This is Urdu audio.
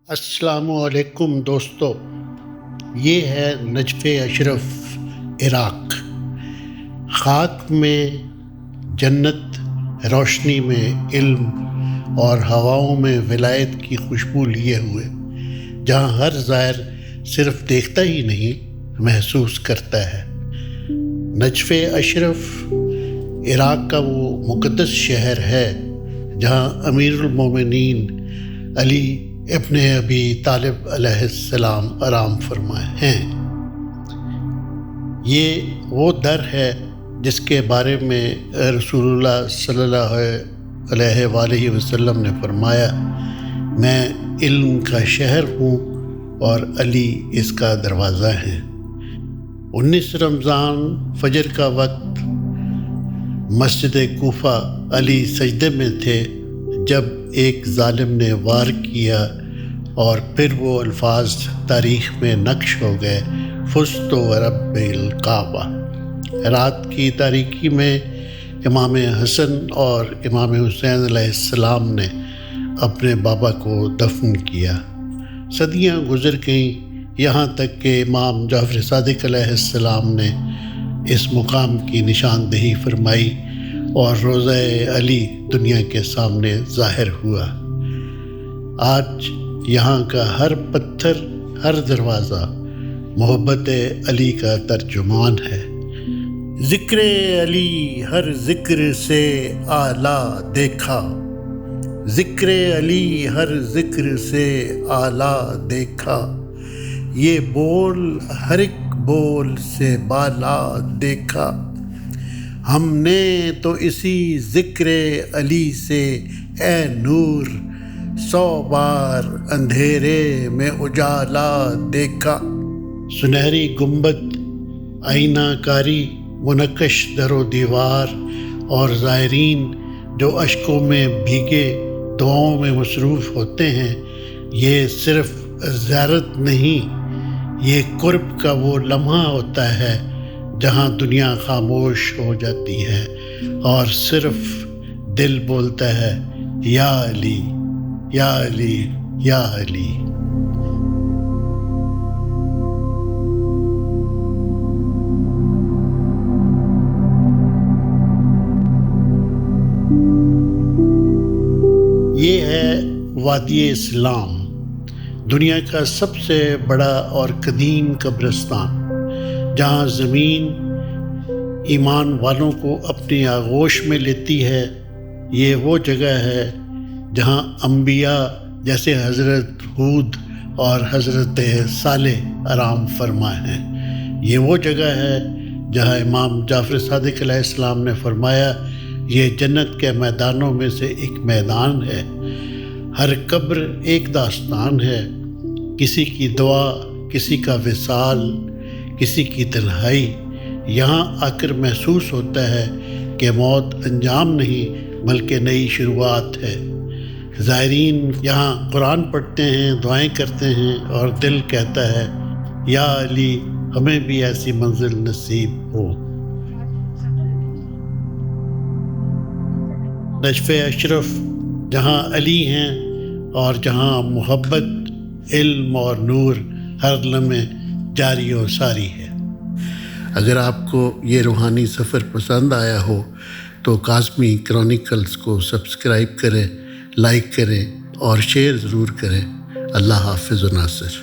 السلام علیکم دوستو، یہ ہے نجف اشرف عراق۔ خاک میں جنت، روشنی میں علم اور ہواؤں میں ولایت کی خوشبو لیے ہوئے، جہاں ہر زائر صرف دیکھتا ہی نہیں محسوس کرتا ہے۔ نجف اشرف عراق کا وہ مقدس شہر ہے جہاں امیر المومنین علی ابن ابی طالب علیہ السلام آرام فرمائے ہیں۔ یہ وہ در ہے جس کے بارے میں رسول اللہ صلی اللہ علیہ وآلہ وسلم نے فرمایا، میں علم کا شہر ہوں اور علی اس کا دروازہ ہے۔ 19 رمضان فجر کا وقت مسجد کوفہ علی سجدے میں تھے جب ایک ظالم نے وار کیا اور پھر وہ الفاظ تاریخ میں نقش ہو گئے، فزت ورب الکعبہ۔ رات کی تاریکی میں امام حسن اور امام حسین علیہ السلام نے اپنے بابا کو دفن کیا۔ صدیاں گزر گئیں، یہاں تک کہ امام جعفر صادق علیہ السلام نے اس مقام کی نشاندہی فرمائی اور روضہ علی دنیا کے سامنے ظاہر ہوا۔ آج یہاں کا ہر پتھر، ہر دروازہ محبت علی کا ترجمان ہے۔ ذکر علی ہر ذکر سے اعلیٰ دیکھا، ذکر علی ہر ذکر سے اعلیٰ دیکھا، یہ بول ہر ایک بول سے بالا دیکھا، ہم نے تو اسی ذکر علی سے اے نور 100 بار اندھیرے میں اجالا دیکھا۔ سنہری گنبد، آئینہ کاری، منقش در و دیوار اور زائرین جو اشکوں میں بھیگے دعاؤں میں مصروف ہوتے ہیں، یہ صرف زیارت نہیں، یہ قرب کا وہ لمحہ ہوتا ہے جہاں دنیا خاموش ہو جاتی ہے اور صرف دل بولتا ہے یا علی یا علی یا علی۔ یہ ہے وادی اسلام، دنیا کا سب سے بڑا اور قدیم قبرستان، جہاں زمین ایمان والوں کو اپنی آغوش میں لیتی ہے۔ یہ وہ جگہ ہے جہاں انبیاء جیسے حضرت ہود اور حضرت صالح آرام فرما ہیں۔ یہ وہ جگہ ہے جہاں امام جعفر صادق علیہ السلام نے فرمایا، یہ جنت کے میدانوں میں سے ایک میدان ہے۔ ہر قبر ایک داستان ہے، کسی کی دعا، کسی کا وصال، کسی کی تنہائی۔ یہاں آ کر محسوس ہوتا ہے کہ موت انجام نہیں بلکہ نئی شروعات ہے۔ زائرین یہاں قرآن پڑھتے ہیں، دعائیں کرتے ہیں اور دل کہتا ہے یا علی ہمیں بھی ایسی منزل نصیب ہو۔ نجف اشرف جہاں علی ہیں اور جہاں محبت، علم اور نور ہر لمحے جاری و ساری ہے۔ اگر آپ کو یہ روحانی سفر پسند آیا ہو تو قاسمی کرونیکلز کو سبسکرائب کریں، لائک کریں اور شیئر ضرور کریں۔ اللہ حافظ و ناصر۔